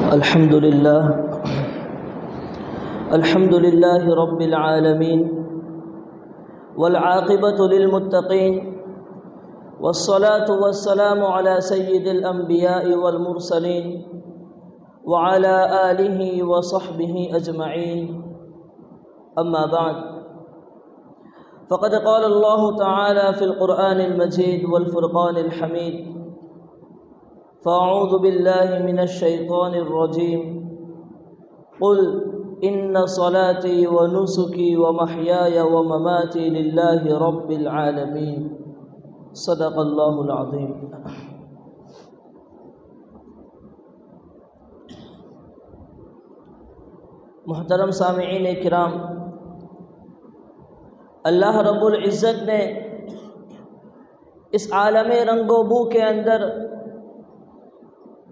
الحمد لله رب العالمين والعاقبة للمتقين والصلاة والسلام على سيد الأنبياء والمرسلين وعلى آله وصحبه أجمعين. أما بعد، فقد قال الله تعالى في القرآن المجيد والفرقان الحميد: فأعوذ بالله من الشيطان الرجيم، قل إن صلاتي ونسكي ومحياي ومماتي لله رب العالمين. صدق اللہ العظیم. محترم سامعین کرام، اللہ رب العزت نے اس عالم رنگ و بو کے اندر،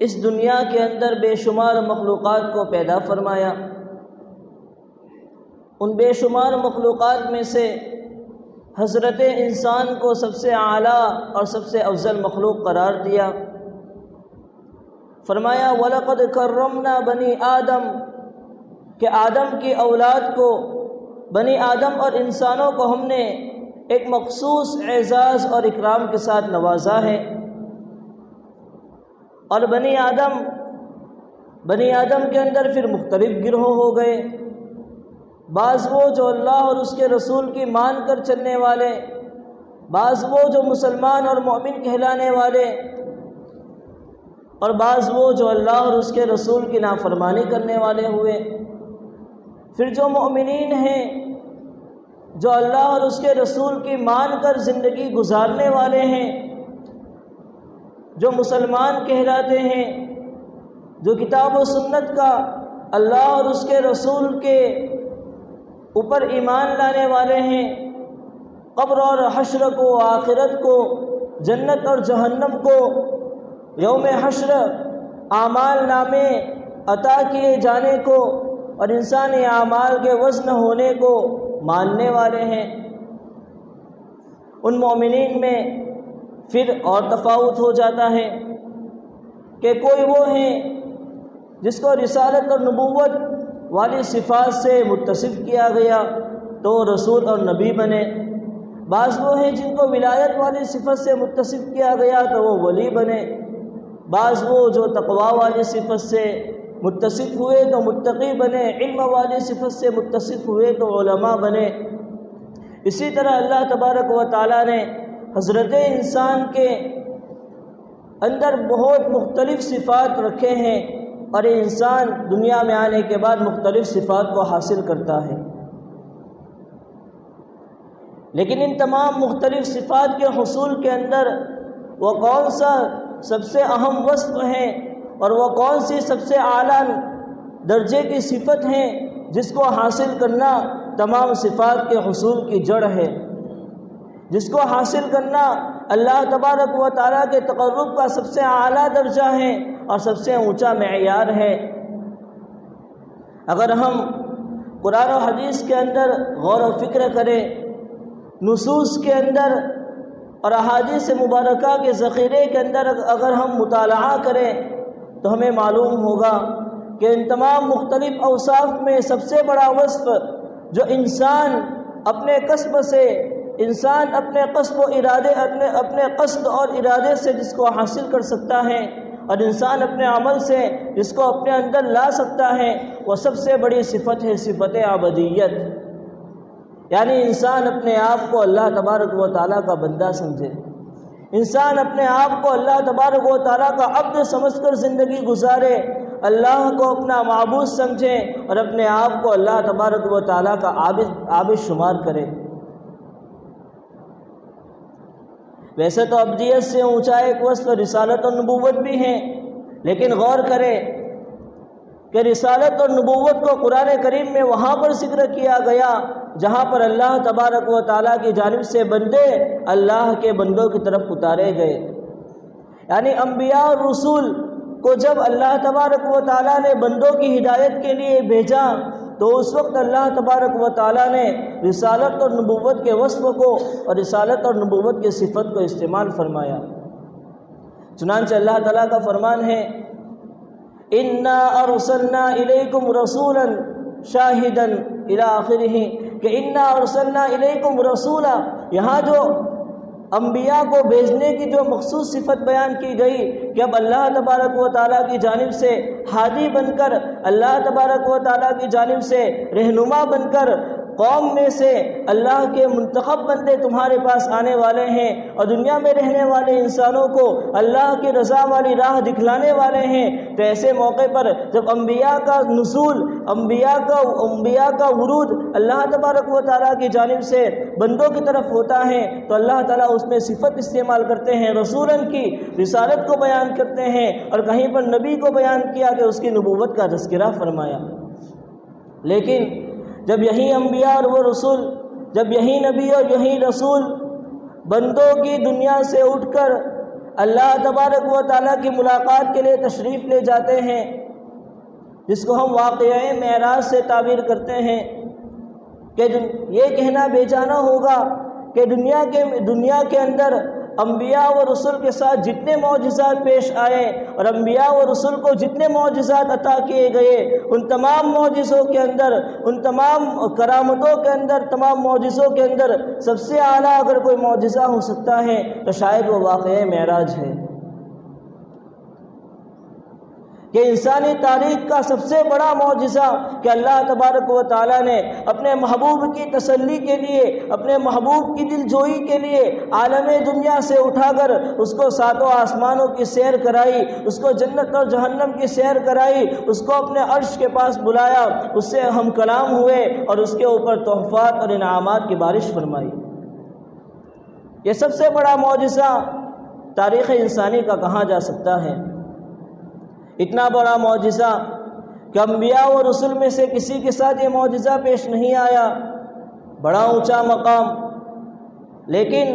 اس دنیا کے اندر بے شمار مخلوقات کو پیدا فرمایا. ان بے شمار مخلوقات میں سے حضرت انسان کو سب سے اعلیٰ اور سب سے افضل مخلوق قرار دیا. فرمایا وَلَقَدْ كَرَّمْنَا بَنِي آدم، کہ آدم کی اولاد کو، بنی آدم اور انسانوں کو ہم نے ایک مخصوص اعزاز اور اکرام کے ساتھ نوازا ہے. اور بنی آدم کے اندر پھر مختلف گروہ ہو گئے. بعض وہ جو اللہ اور اس کے رسول کی مان کر چلنے والے، بعض وہ جو مسلمان اور مومن کہلانے والے، اور بعض وہ جو اللہ اور اس کے رسول کی نافرمانی کرنے والے ہوئے. پھر جو مومنین ہیں، جو اللہ اور اس کے رسول کی مان کر زندگی گزارنے والے ہیں، جو مسلمان کہلاتے ہیں، جو کتاب و سنت کا، اللہ اور اس کے رسول کے اوپر ایمان لانے والے ہیں، قبر اور حشر کو، آخرت کو، جنت اور جہنم کو، یوم حشر اعمال نامے عطا کیے جانے کو اور انسانی اعمال کے وزن ہونے کو ماننے والے ہیں. ان مومنین میں پھر اور تفاوت ہو جاتا ہے کہ کوئی وہ ہیں جس کو رسالت اور نبوت والی صفات سے متصف کیا گیا تو رسول اور نبی بنے. بعض وہ ہیں جن کو ولایت والی صفت سے متصف کیا گیا تو وہ ولی بنے. بعض وہ جو تقوی والی صفت سے متصف ہوئے تو متقی بنے، علم والی صفت سے متصف ہوئے تو علماء بنے. اسی طرح اللہ تبارک و تعالیٰ نے حضرت انسان کے اندر بہت مختلف صفات رکھے ہیں، اور انسان دنیا میں آنے کے بعد مختلف صفات کو حاصل کرتا ہے. لیکن ان تمام مختلف صفات کے حصول کے اندر وہ کون سا سب سے اہم وصف ہے اور وہ کون سی سب سے اعلیٰ درجے کی صفت ہے جس کو حاصل کرنا تمام صفات کے حصول کی جڑ ہے، جس کو حاصل کرنا اللہ تبارک و تعالیٰ کے تقرب کا سب سے اعلیٰ درجہ ہے اور سب سے اونچا معیار ہے. اگر ہم قرآن و حدیث کے اندر غور و فکر کریں، نصوص کے اندر اور احادیث مبارکہ کے ذخیرے کے اندر اگر ہم مطالعہ کریں تو ہمیں معلوم ہوگا کہ ان تمام مختلف اوصاف میں سب سے بڑا وصف جو انسان اپنے قصد سے، انسان اپنے قصد و ارادے، اپنے قصد اور ارادے سے جس کو حاصل کر سکتا ہے اور انسان اپنے عمل سے جس کو اپنے اندر لا سکتا ہے، وہ سب سے بڑی صفت ہے صفت عبودیت. یعنی انسان اپنے آپ کو اللہ تبارک و تعالیٰ کا بندہ سمجھے، انسان اپنے آپ کو اللہ تبارک و تعالیٰ کا عبد سمجھ کر زندگی گزارے، اللہ کو اپنا معبود سمجھے اور اپنے آپ کو اللہ تبارک و تعالیٰ کا عابد شمار کرے. ویسے تو عبدیت سے اونچا ایک وصف رسالت اور نبوت بھی ہے، لیکن غور کریں کہ رسالت اور نبوت کو قرآن کریم میں وہاں پر ذکر کیا گیا جہاں پر اللہ تبارک و تعالیٰ کی جانب سے بندے اللہ کے بندوں کی طرف اتارے گئے. یعنی انبیاء اور رسول کو جب اللہ تبارک و تعالیٰ نے بندوں کی ہدایت کے لیے بھیجا تو اس وقت اللہ تبارک و تعالیٰ نے رسالت اور نبوت کے وصف کو اور رسالت اور نبوت کی صفت کو استعمال فرمایا. چنانچہ اللہ تعالیٰ کا فرمان ہے انا ارسلنا الیکم رسولا شاہدا الی آخرہ کہ انا ارسلنا الیکم رسولا، یہاں جو انبیاء کو بھیجنے کی جو مخصوص صفت بیان کی گئی کہ اب اللہ تبارک و تعالیٰ کی جانب سے ہادی بن کر، اللہ تبارک و تعالیٰ کی جانب سے رہنما بن کر قوم میں سے اللہ کے منتخب بندے تمہارے پاس آنے والے ہیں، اور دنیا میں رہنے والے انسانوں کو اللہ کی رضا والی راہ دکھلانے والے ہیں۔ تو ایسے موقع پر جب انبیاء کا نزول، انبیاء کا ورود اللہ تبارک و تعالیٰ کی جانب سے بندوں کی طرف ہوتا ہے تو اللہ تعالیٰ اس میں صفت استعمال کرتے ہیں، رسولن کی رسالت کو بیان کرتے ہیں، اور کہیں پر نبی کو بیان کیا کہ اس کی نبوت کا تذکرہ فرمایا۔ لیکن جب یہی انبیاء اور وہ رسول، جب یہی نبی اور یہی رسول بندوں کی دنیا سے اٹھ کر اللہ تبارک و تعالیٰ کی ملاقات کے لیے تشریف لے جاتے ہیں، جس کو ہم واقعہ معراج سے تعبیر کرتے ہیں، کہ یہ کہنا بے جانا ہوگا کہ دنیا کے اندر انبیاء و رسول کے ساتھ جتنے معجزات پیش آئے اور انبیاء و رسول کو جتنے معجزات عطا کیے گئے، ان تمام معجزوں کے اندر، ان تمام کرامتوں کے اندر، تمام معجزوں کے اندر سب سے اعلیٰ اگر کوئی معجزہ ہو سکتا ہے تو شاید وہ واقعہ معراج ہے، کہ انسانی تاریخ کا سب سے بڑا معجزہ کہ اللہ تبارک و تعالیٰ نے اپنے محبوب کی تسلی کے لیے، اپنے محبوب کی دل جوئی کے لیے عالم دنیا سے اٹھا کر اس کو ساتوں آسمانوں کی سیر کرائی، اس کو جنت اور جہنم کی سیر کرائی، اس کو اپنے عرش کے پاس بلایا، اس سے ہم کلام ہوئے اور اس کے اوپر تحفات اور انعامات کی بارش فرمائی۔ یہ سب سے بڑا معجزہ تاریخ انسانی کا کہا جا سکتا ہے۔ اتنا بڑا معجزہ کہ انبیاء و رسول میں سے کسی کے ساتھ یہ معجزہ پیش نہیں آیا، بڑا اونچا مقام، لیکن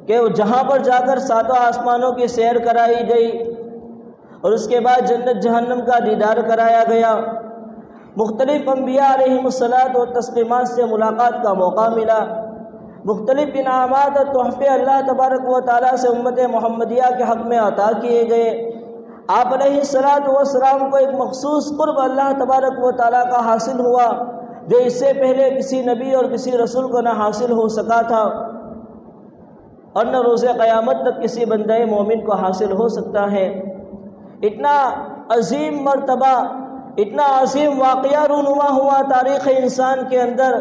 کہ جہاں پر جا کر ساتوں آسمانوں کی سیر کرائی گئی اور اس کے بعد جنت جہنم کا دیدار کرایا گیا، مختلف انبیاء علیہم الصلاۃ و تسلیمات سے ملاقات کا موقع ملا، مختلف انعامات اور تحفے اللہ تبارک و تعالیٰ سے امت محمدیہ کے حق میں عطا کیے گئے۔ آپ علیہ السلام کو ایک مخصوص قرب اللہ تبارک و تعالیٰ کا حاصل ہوا جو اس سے پہلے کسی نبی اور کسی رسول کو نہ حاصل ہو سکا تھا، اور نہ روز قیامت تک کسی بندہ مومن کو حاصل ہو سکتا ہے۔ اتنا عظیم مرتبہ، اتنا عظیم واقعہ رونما ہوا تاریخ انسان کے اندر،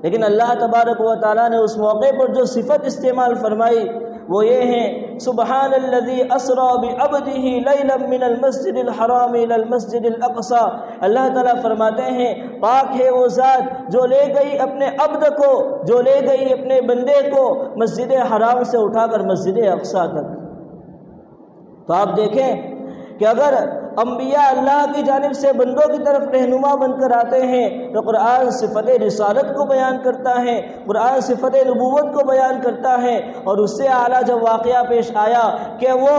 لیکن اللہ تبارک و تعالیٰ نے اس موقع پر جو صفت استعمال فرمائی وہ یہ ہے، سبحان الذی اسری بعبدہ لیلا من المسجد الحرام الی المسجد الاقصی۔ اللہ تعالیٰ فرماتے ہیں پاک ہے وہ ذات جو لے گئی اپنے عبد کو، جو لے گئی اپنے بندے کو مسجد حرام سے اٹھا کر مسجد اقصی تک۔ تو آپ دیکھیں کہ اگر انبیاء اللہ کی جانب سے بندوں کی طرف رہنما بن کر آتے ہیں تو قرآن صفت رسالت کو بیان کرتا ہے، قرآن صفت نبوت کو بیان کرتا ہے، اور اس سے اعلیٰ جب واقعہ پیش آیا کہ وہ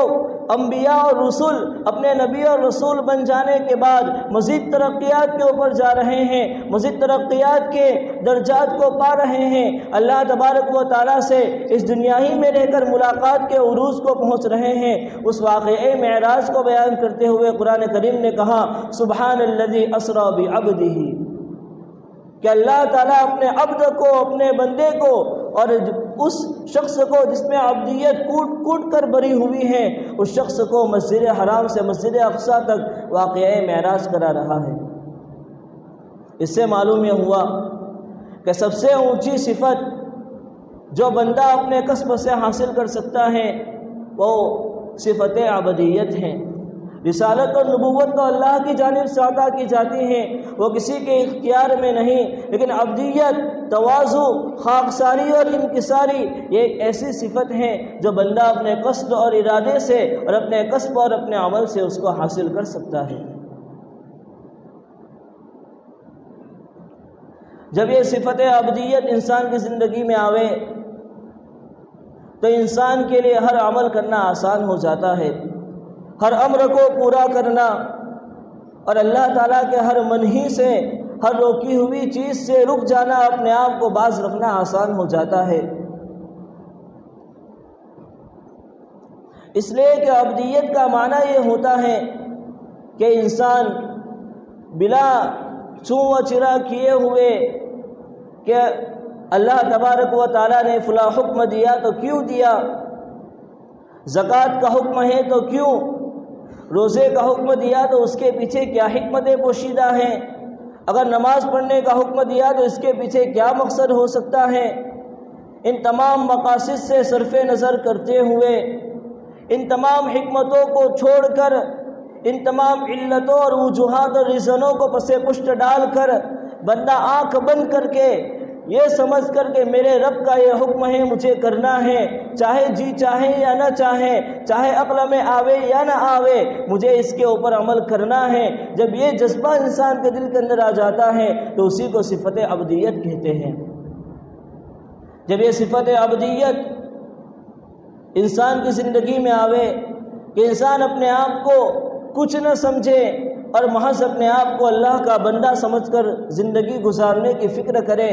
انبیاء اور رسول اپنے نبی اور رسول بن جانے کے بعد مزید ترقیات کے اوپر جا رہے ہیں، مزید ترقیات کے درجات کو پا رہے ہیں، اللہ تبارک و تعالیٰ سے اس دنیا ہی میں رہ کر ملاقات کے عروج کو پہنچ رہے ہیں، اس واقعہ معراج کو بیان کرتے ہوئے قرآن کریم نے کہا سبحان الذی اسری بعبدہ، کہ اللہ تعالیٰ اپنے عبد کو، اپنے بندے کو، اور اس شخص کو جس میں عبدیت کوٹ کوٹ کر بری ہوئی ہے، اس شخص کو مسجد حرام سے مسجد اقصی تک واقعہ معراج کرا رہا ہے۔ اس سے معلوم یہ ہوا کہ سب سے اونچی صفت جو بندہ اپنے کسب سے حاصل کر سکتا ہے وہ صفت عبدیت ہے۔ رسالت اور نبوت تو اللہ کی جانب سے عطا کی جاتی ہیں، وہ کسی کے اختیار میں نہیں، لیکن عبدیت، تواضع، خاکساری اور انکساری یہ ایک ایسی صفت ہے جو بندہ اپنے قصد اور ارادے سے اور اپنے کسب اور اپنے عمل سے اس کو حاصل کر سکتا ہے۔ جب یہ صفت عبدیت انسان کی زندگی میں آوے تو انسان کے لیے ہر عمل کرنا آسان ہو جاتا ہے، ہر امر کو پورا کرنا اور اللہ تعالیٰ کے ہر منہی سے، ہر روکی ہوئی چیز سے رک جانا، اپنے آپ کو باز رکھنا آسان ہو جاتا ہے۔ اس لیے کہ عبدیت کا معنی یہ ہوتا ہے کہ انسان بلا چوں و چرا کیے ہوئے کہ اللہ تبارک و تعالیٰ نے فلاں حکم دیا تو کیوں دیا، زکوٰۃ کا حکم ہے تو کیوں، روزے کا حکم دیا تو اس کے پیچھے کیا حکمتیں پوشیدہ ہیں، اگر نماز پڑھنے کا حکم دیا تو اس کے پیچھے کیا مقصد ہو سکتا ہے۔ ان تمام مقاصد سے صرف نظر کرتے ہوئے، ان تمام حکمتوں کو چھوڑ کر، ان تمام علتوں اور وجوہات اور ریزنوں کو پس پشت ڈال کر بندہ آنکھ بند کر کے یہ سمجھ کر کہ میرے رب کا یہ حکم ہے، مجھے کرنا ہے، چاہے جی چاہے یا نہ چاہے، چاہے عقل میں آوے یا نہ آوے، مجھے اس کے اوپر عمل کرنا ہے۔ جب یہ جذبہ انسان کے دل کے اندر آ جاتا ہے تو اسی کو صفت عبدیت کہتے ہیں۔ جب یہ صفت عبدیت انسان کی زندگی میں آوے کہ انسان اپنے آپ کو کچھ نہ سمجھے اور محض اپنے آپ کو اللہ کا بندہ سمجھ کر زندگی گزارنے کی فکر کرے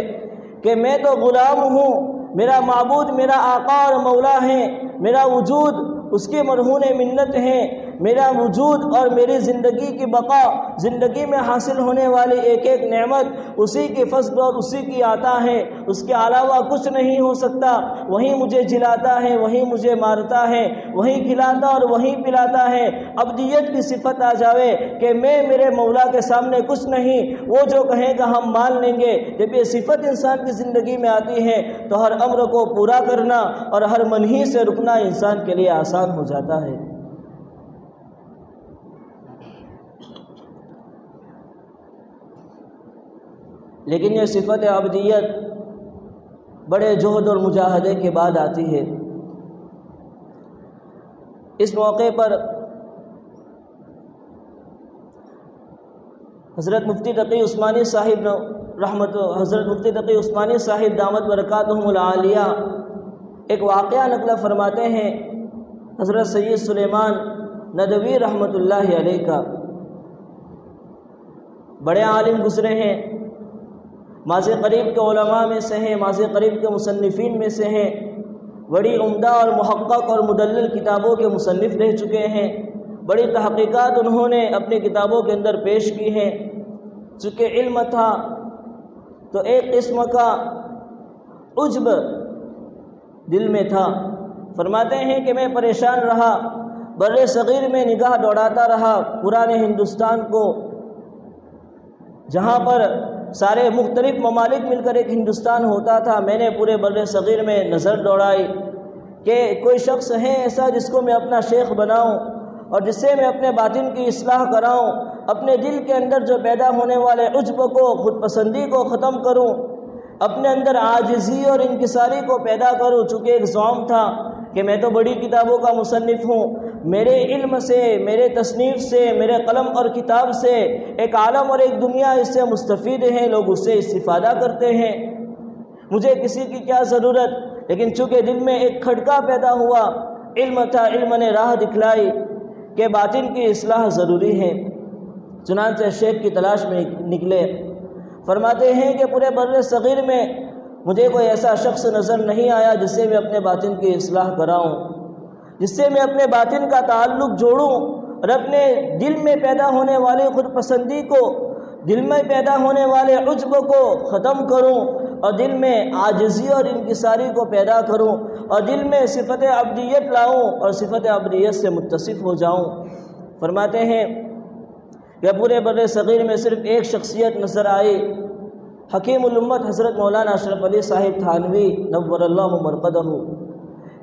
کہ میں تو غلام ہوں، میرا معبود میرا آقا اور مولا ہے، میرا وجود اس کے مرہون منت ہے، میرا وجود اور میری زندگی کی بقا، زندگی میں حاصل ہونے والی ایک ایک نعمت اسی کی فضل اور اسی کی عطا ہے، اس کے علاوہ کچھ نہیں ہو سکتا۔ وہی مجھے جلاتا ہے، وہی مجھے مارتا ہے، وہی کھلاتا اور وہی پلاتا ہے۔ عبدیت کی صفت آ جاوے کہ میں میرے مولا کے سامنے کچھ نہیں، وہ جو کہے گا ہم مان لیں گے۔ جب یہ صفت انسان کی زندگی میں آتی ہے تو ہر امر کو پورا کرنا اور ہر منہی سے رکنا انسان کے لیے آسان ہو جاتا ہے۔ لیکن یہ صفت عبدیت بڑے جہد اور مجاہدے کے بعد آتی ہے۔ اس موقع پر حضرت مفتی تقی عثمانی صاحب حضرت مفتی تقی عثمانی صاحب دامت برکاتہم العالیہ ایک واقعہ نقل فرماتے ہیں حضرت سید سلیمان ندوی رحمۃ اللہ علیہ کا۔ بڑے عالم گزرے ہیں، ماضی قریب کے علماء میں سے ہیں، ماضی قریب کے مصنفین میں سے ہیں، بڑی عمدہ اور محقق اور مدلل کتابوں کے مصنف رہ چکے ہیں، بڑی تحقیقات انہوں نے اپنی کتابوں کے اندر پیش کی ہیں۔ چونکہ علم تھا تو ایک قسم کا عجب دل میں تھا۔ فرماتے ہیں کہ میں پریشان رہا، بر صغیر میں نگاہ دوڑاتا رہا پرانے ہندوستان کو، جہاں پر سارے مختلف ممالک مل کر ایک ہندوستان ہوتا تھا۔ میں نے پورے بر صغیر میں نظر دوڑائی کہ کوئی شخص ہے ایسا جس کو میں اپنا شیخ بناؤں اور جس سے میں اپنے باطن کی اصلاح کراؤں، اپنے دل کے اندر جو پیدا ہونے والے عجب کو، خود پسندی کو ختم کروں، اپنے اندر عاجزی اور انکساری کو پیدا کروں۔ چونکہ ایک زوم تھا کہ میں تو بڑی کتابوں کا مصنف ہوں، میرے علم سے، میرے تصنیف سے، میرے قلم اور کتاب سے ایک عالم اور ایک دنیا اس سے مستفید ہیں، لوگ اس سے استفادہ کرتے ہیں، مجھے کسی کی کیا ضرورت۔ لیکن چونکہ دل میں ایک کھٹکا پیدا ہوا، علم تھا، علم نے راہ دکھلائی کہ باطن کی اصلاح ضروری ہے، چنانچہ شیخ کی تلاش میں نکلے۔ فرماتے ہیں کہ پورے بر صغیر میں مجھے کوئی ایسا شخص نظر نہیں آیا جس سے میں اپنے باطن کی اصلاح کراؤں، جس سے میں اپنے باطن کا تعلق جوڑوں اور اپنے دل میں پیدا ہونے والی خود پسندی کو، دل میں پیدا ہونے والے عجب کو ختم کروں اور دل میں عاجزی اور انکساری کو پیدا کروں اور دل میں صفت عبدیت لاؤں اور صفت عبدیت سے متصف ہو جاؤں۔ فرماتے ہیں کہ پورے بر صغیر میں صرف ایک شخصیت نظر آئی، حکیم الامت حضرت مولانا اشرف علی صاحب تھانوی نور اللہ مرقدہ،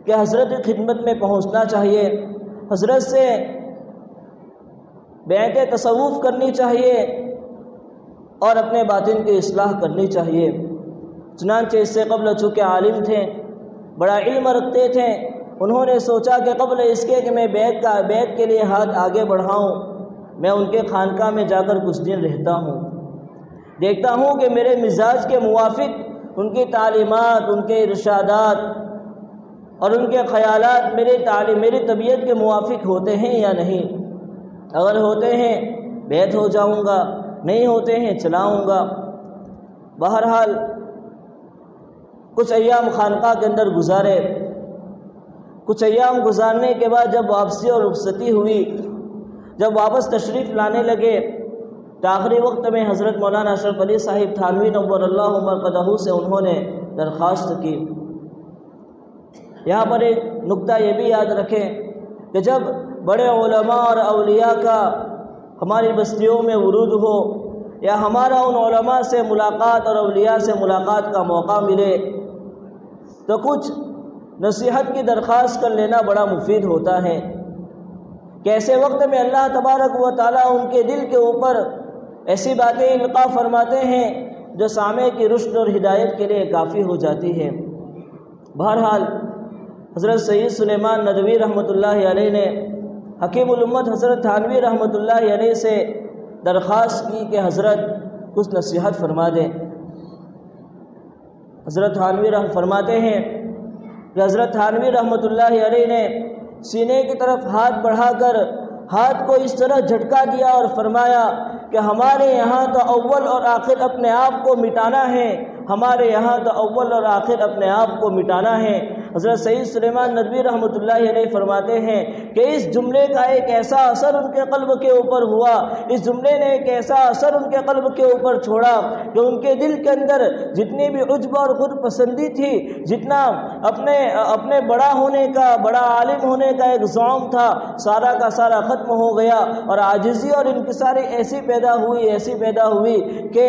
کہ حضرت کی خدمت میں پہنچنا چاہیے، حضرت سے بیعت تصوف کرنی چاہیے اور اپنے باطن کی اصلاح کرنی چاہیے۔ چنانچہ اس سے قبل چونکہ عالم تھے، بڑا علم رکھتے تھے، انہوں نے سوچا کہ قبل اس کے کہ میں بیعت کے لیے ہاتھ آگے بڑھاؤں، میں ان کے خانقاہ میں جا کر کچھ دن رہتا ہوں، دیکھتا ہوں کہ میرے مزاج کے موافق ان کی تعلیمات، ان کے ارشادات اور ان کے خیالات میری طبیعت کے موافق ہوتے ہیں یا نہیں۔ اگر ہوتے ہیں بیعت ہو جاؤں گا، نہیں ہوتے ہیں چلاؤں گا۔ بہرحال کچھ ایام خانقاہ کے اندر گزارے، کچھ ایام گزارنے کے بعد جب واپسی اور رخصتی ہوئی، جب واپس تشریف لانے لگے تو آخری وقت میں حضرت مولانا اشرف علی صاحب تھانوی نور اللہ مرقدہ سے انہوں نے درخواست کی۔ یہاں پر ایک نقطہ یہ بھی یاد رکھیں کہ جب بڑے علماء اور اولیاء کا ہماری بستیوں میں ورود ہو یا ہمارا ان علماء سے ملاقات اور اولیاء سے ملاقات کا موقع ملے تو کچھ نصیحت کی درخواست کر لینا بڑا مفید ہوتا ہے کہ ایسے وقت میں اللہ تبارک و تعالیٰ ان کے دل کے اوپر ایسی باتیں القاء فرماتے ہیں جو سامع کی رشد اور ہدایت کے لیے کافی ہو جاتی ہے۔ بہرحال حضرت سید سلیمان ندوی رحمۃ اللہ علیہ نے حکیم الامت حضرت تھانوی رحمۃ اللہ علیہ سے درخواست کی کہ حضرت کچھ نصیحت فرما دیں۔ حضرت تھانوی فرماتے ہیں کہ حضرت تھانوی رحمۃ اللہ علیہ نے سینے کی طرف ہاتھ بڑھا کر ہاتھ کو اس طرح جھٹکا دیا اور فرمایا کہ ہمارے یہاں تو اول اور آخر اپنے آپ کو مٹانا ہے، ہمارے یہاں تو اول اور آخر اپنے آپ کو مٹانا ہے۔ حضرت سید سلیمان ندوی رحمۃ اللہ علیہ فرماتے ہیں کہ اس جملے کا ایک ایسا اثر ان کے قلب کے اوپر ہوا، اس جملے نے ایک ایسا اثر ان کے قلب کے اوپر چھوڑا کہ ان کے دل کے اندر جتنی بھی عجب اور خود پسندی تھی، جتنا اپنے بڑا ہونے کا، بڑا عالم ہونے کا ایک زعم تھا، سارا کا سارا ختم ہو گیا اور عاجزی اور انکساری ایسی پیدا ہوئی کہ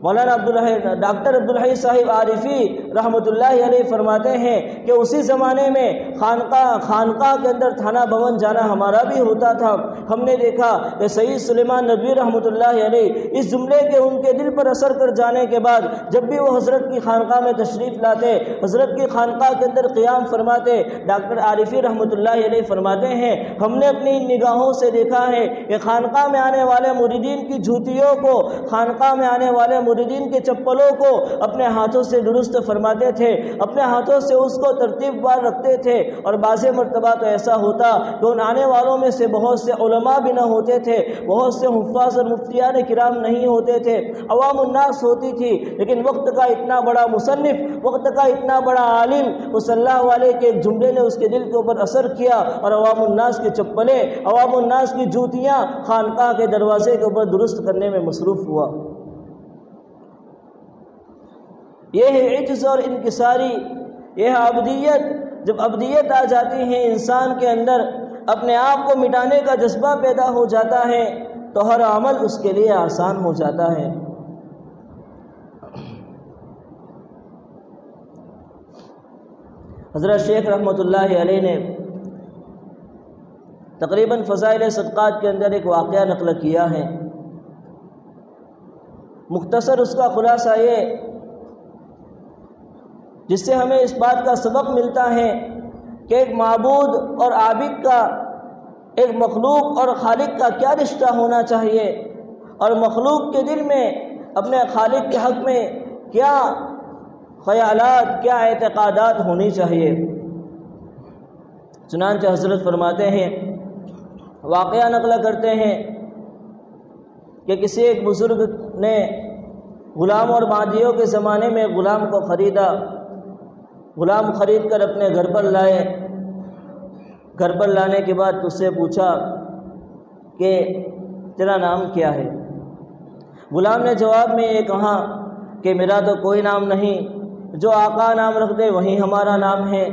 مولانا ڈاکٹر عبدالحی صاحب عارفی رحمۃ اللہ علیہ فرماتے ہیں کہ اسی زمانے میں خانقاہ کے اندر تھانہ بھون جانا ہمارا بھی ہوتا تھا۔ ہم نے دیکھا کہ سید سلیمان ندوی رحمۃ اللہ علیہ اس جملے کے ان کے دل پر اثر کر جانے کے بعد جب بھی وہ حضرت کی خانقاہ میں تشریف لاتے، حضرت کی خانقاہ کے اندر قیام فرماتے، ڈاکٹر عارفی رحمۃ اللہ علیہ فرماتے ہیں ہم نے اپنی نگاہوں سے دیکھا ہے کہ خانقاہ میں آنے والے مریدین کی جوتیوں کو، خانقاہ میں آنے والے مریدین کے چپلوں کو اپنے ہاتھوں سے درست فرماتے تھے، اپنے ہاتھوں سے اس کو ترتیب وار رکھتے تھے، اور بعض مرتبہ تو ایسا ہوتا کہ ان آنے والوں میں سے بہت سے علماء بھی نہ ہوتے تھے، بہت سے حفاظ اور مفتیان کرام نہیں ہوتے تھے، عوام الناس ہوتی تھی، لیکن وقت کا اتنا بڑا مصنف، وقت کا اتنا بڑا عالم صلی اللہ علیہ کے ایک جملے نے اس کے دل کے اوپر اثر کیا اور عوام الناس کی چپلیں، عوام الناس کی جوتیاں خانقاہ کے دروازے کے اوپر درست کرنے میں مصروف ہوا۔ یہ ہے عجز اور انکساری، یہ ہے عبدیت۔ جب عبدیت آ جاتی ہے انسان کے اندر، اپنے آپ کو مٹانے کا جذبہ پیدا ہو جاتا ہے تو ہر عمل اس کے لیے آسان ہو جاتا ہے۔ حضرت شیخ رحمۃ اللہ علیہ نے تقریباً فضائل صدقات کے اندر ایک واقعہ نقل کیا ہے، مختصر اس کا خلاصہ یہ جس سے ہمیں اس بات کا سبق ملتا ہے کہ ایک معبود اور عابد کا، ایک مخلوق اور خالق کا کیا رشتہ ہونا چاہیے، اور مخلوق کے دل میں اپنے خالق کے حق میں کیا خیالات، کیا اعتقادات ہونی چاہیے۔ چنانچہ حضرت فرماتے ہیں، واقعہ نقل کرتے ہیں کہ کسی ایک بزرگ نے غلام اور بادیوں کے زمانے میں غلام کو خریدا، غلام خرید کر اپنے گھر پر لائے، گھر پر لانے کے بعد اس سے پوچھا کہ تیرا نام کیا ہے؟ غلام نے جواب میں یہ کہا کہ میرا تو کوئی نام نہیں، جو آقا نام رکھ دے وہی ہمارا نام ہے۔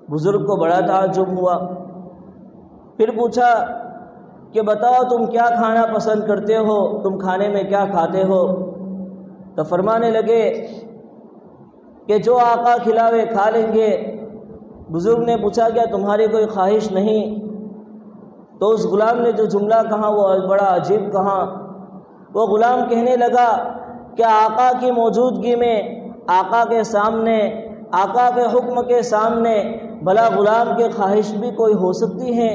بزرگ کو بڑا تعجب ہوا، پھر پوچھا کہ بتاؤ تم کیا کھانا پسند کرتے ہو، تم کھانے میں کیا کھاتے ہو؟ تو فرمانے لگے کہ جو آقا کھلاوے کھا لیں گے۔ بزرگ نے پوچھا کیا تمہاری کوئی خواہش نہیں؟ تو اس غلام نے جو جملہ کہا وہ بڑا عجیب کہا، وہ غلام کہنے لگا کہ آقا کی موجودگی میں، آقا کے سامنے، آقا کے حکم کے سامنے بھلا غلام کی خواہش بھی کوئی ہو سکتی ہے؟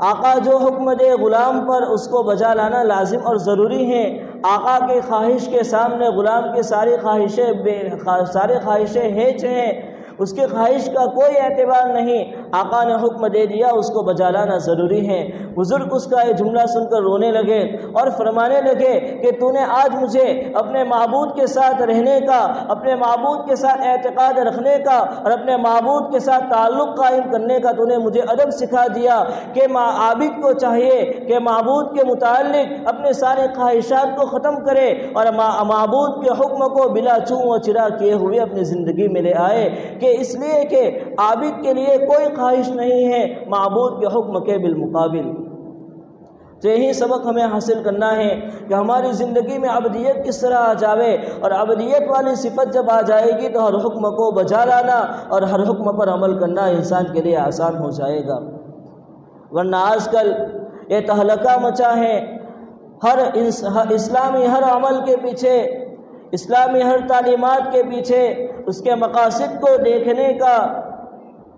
آقا جو حکم دے غلام پر اس کو بجا لانا لازم اور ضروری ہے۔ آقا کی خواہش کے سامنے غلام کی ساری خواہشیں ہیچ ہیں، اس کی خواہش کا کوئی اعتبار نہیں۔ آقا نے حکم دے دیا اس کو بجا لانا ضروری ہے۔ بزرگ اس کا یہ جملہ سن کر رونے لگے اور فرمانے لگے کہ تو نے آج مجھے اپنے معبود کے ساتھ رہنے کا، اپنے معبود کے ساتھ اعتقاد رکھنے کا اور اپنے معبود کے ساتھ تعلق قائم کرنے کا تو نے مجھے ادب سکھا دیا کہ عابد کو چاہیے کہ معبود کے متعلق اپنے سارے خواہشات کو ختم کرے اور معبود کے حکم کو بلا چوں و چرا کیے ہوئے اپنی زندگی میں لے آئے، کہ اس لیے کہ عابد کے لیے کوئی خواہش نہیں ہے معبود کے حکم کے بالمقابل۔ تو یہی سبق ہمیں حاصل کرنا ہے کہ ہماری زندگی میں عبدیت کس طرح آ جاوے، اور عبدیت والی صفت جب آ جائے گی تو ہر حکم کو بجا لانا اور ہر حکم پر عمل کرنا انسان کے لیے آسان ہو جائے گا۔ ورنہ آج کل یہ تہلکہ مچا ہے، ہر اسلامی ہر عمل کے پیچھے، اسلامی ہر تعلیمات کے پیچھے اس کے مقاصد کو دیکھنے کا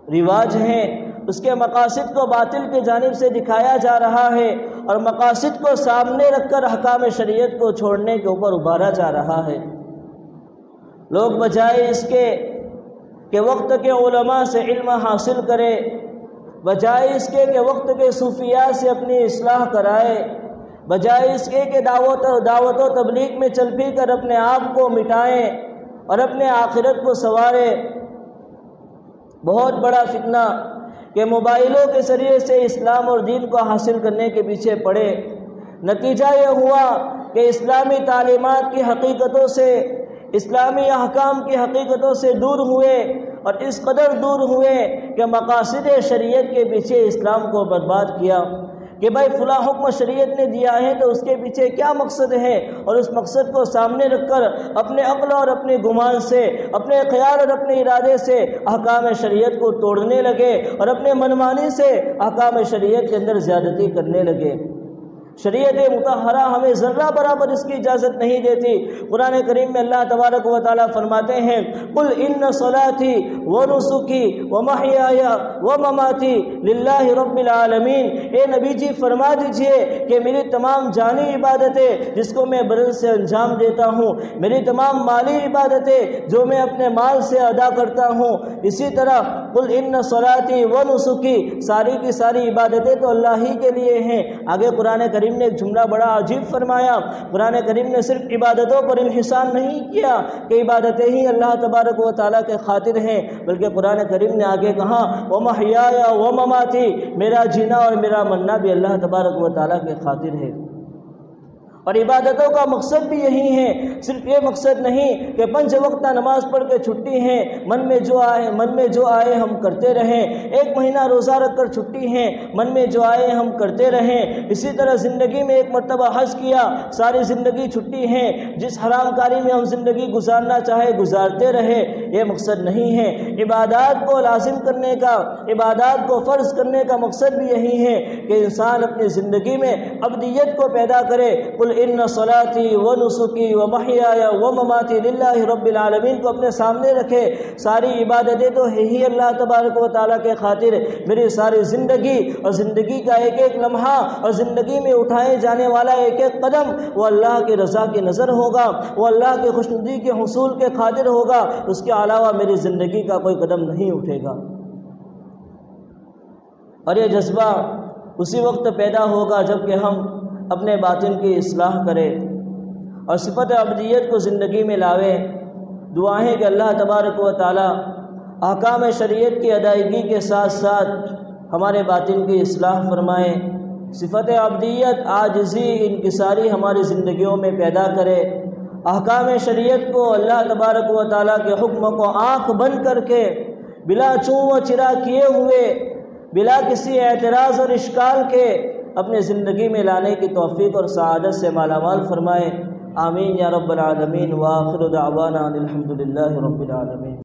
رواج ہے، اس کے مقاصد کو باطل کی جانب سے دکھایا جا رہا ہے اور مقاصد کو سامنے رکھ کر احکام شریعت کو چھوڑنے کے اوپر ابھارا جا رہا ہے۔ لوگ بجائے اس کے کہ وقت کے علماء سے علم حاصل کرے، بجائے اس کے کہ وقت کے صوفیاء سے اپنی اصلاح کرائے، بجائے اس کے کہ دعوت و تبلیغ میں چل پھی کر اپنے آپ کو مٹائیں اور اپنے آخرت کو سنوارے، بہت بڑا فتنہ کہ موبائلوں کے ذریعے سے اسلام اور دین کو حاصل کرنے کے پیچھے پڑے۔ نتیجہ یہ ہوا کہ اسلامی تعلیمات کی حقیقتوں سے، اسلامی احکام کی حقیقتوں سے دور ہوئے اور اس قدر دور ہوئے کہ مقاصد شریعت کے پیچھے اسلام کو برباد کیا کہ بھائی فلاں حکم شریعت نے دیا ہے تو اس کے پیچھے کیا مقصد ہے، اور اس مقصد کو سامنے رکھ کر اپنے عقل اور اپنے گمان سے، اپنے خیال اور اپنے ارادے سے احکام شریعت کو توڑنے لگے اور اپنے منمانی سے احکام شریعت کے اندر زیادتی کرنے لگے۔ شریعت مطہرہ ہمیں ذرہ برابر اس کی اجازت نہیں دیتی۔ قرآن کریم میں اللہ تبارک و تعالیٰ فرماتے ہیں قل ان صلاتی ونسکی ومحیای ومماتی للہ رب العالمین، اے نبی جی فرما دیجئے کہ میری تمام جانی عبادتیں جس کو میں بدن سے انجام دیتا ہوں، میری تمام مالی عبادتیں جو میں اپنے مال سے ادا کرتا ہوں، اسی طرح قل ان صلاتی ونسکی، ساری کی ساری عبادتیں تو اللہ ہی کے لیے ہیں۔ آگے قرآن کریم نے ایک جملہ بڑا عجیب فرمایا، قرآن کریم نے صرف عبادتوں پر انحصار نہیں کیا کہ عبادتیں ہی اللہ تبارک و تعالیٰ کے خاطر ہیں، بلکہ قرآن کریم نے آگے کہا وَمَحْيَايَ وَمَمَاتِي، میرا جینا اور میرا مرنا بھی اللہ تبارک و تعالیٰ کے خاطر ہے۔ اور عبادتوں کا مقصد بھی یہی ہے، صرف یہ مقصد نہیں کہ 5 وقتہ نماز پڑھ کے چھٹی ہے، من میں جو آئے ہم کرتے رہیں، 1 مہینہ روزہ رکھ کر چھٹی ہے، من میں جو آئے ہم کرتے رہیں، اسی طرح زندگی میں 1 مرتبہ حج کیا، ساری زندگی چھٹی ہے، جس حرام کاری میں ہم زندگی گزارنا چاہے گزارتے رہے، یہ مقصد نہیں ہے۔ عبادات کو لازم کرنے کا، عبادات کو فرض کرنے کا مقصد بھی یہی ہے کہ انسان اپنی زندگی میں عبدیت کو پیدا کرے۔ قل ان صلاتی ونسکی ومحیای ومماتی للہ رب العالمین کو اپنے سامنے رکھے، ساری عبادتیں تو ہے ہی اللہ تبارک و تعالیٰ کے خاطر، میری ساری زندگی اور زندگی کا ایک ایک لمحہ اور زندگی میں اٹھائے جانے والا ایک ایک قدم وہ اللہ کی رضا کی نظر ہوگا، وہ اللہ کی خوشنودی کے حصول کے خاطر ہوگا، اس کے علاوہ میری زندگی کا کوئی قدم نہیں اٹھے گا۔ اور یہ جذبہ اسی وقت پیدا ہوگا جب کہ ہم اپنے باطن کی اصلاح کریں اور صفت عبدیت کو زندگی میں لاویں۔ دعائیں کہ اللہ تبارک و تعالی احکام شریعت کی ادائیگی کے ساتھ ساتھ ہمارے باطن کی اصلاح فرمائیں، صفت عبدیت عاجزی انکساری ہماری زندگیوں میں پیدا کرے، احکام شریعت کو اللہ تبارک و تعالی کے حکم کو آنکھ بند کر کے بلا چوں و چرا کیے ہوئے، بلا کسی اعتراض اور اشکال کے اپنے زندگی میں لانے کی توفیق اور سعادت سے مالا مال فرمائے۔ آمین یا رب العالمین، وآخر دعوانا الحمدللہ رب العالمین۔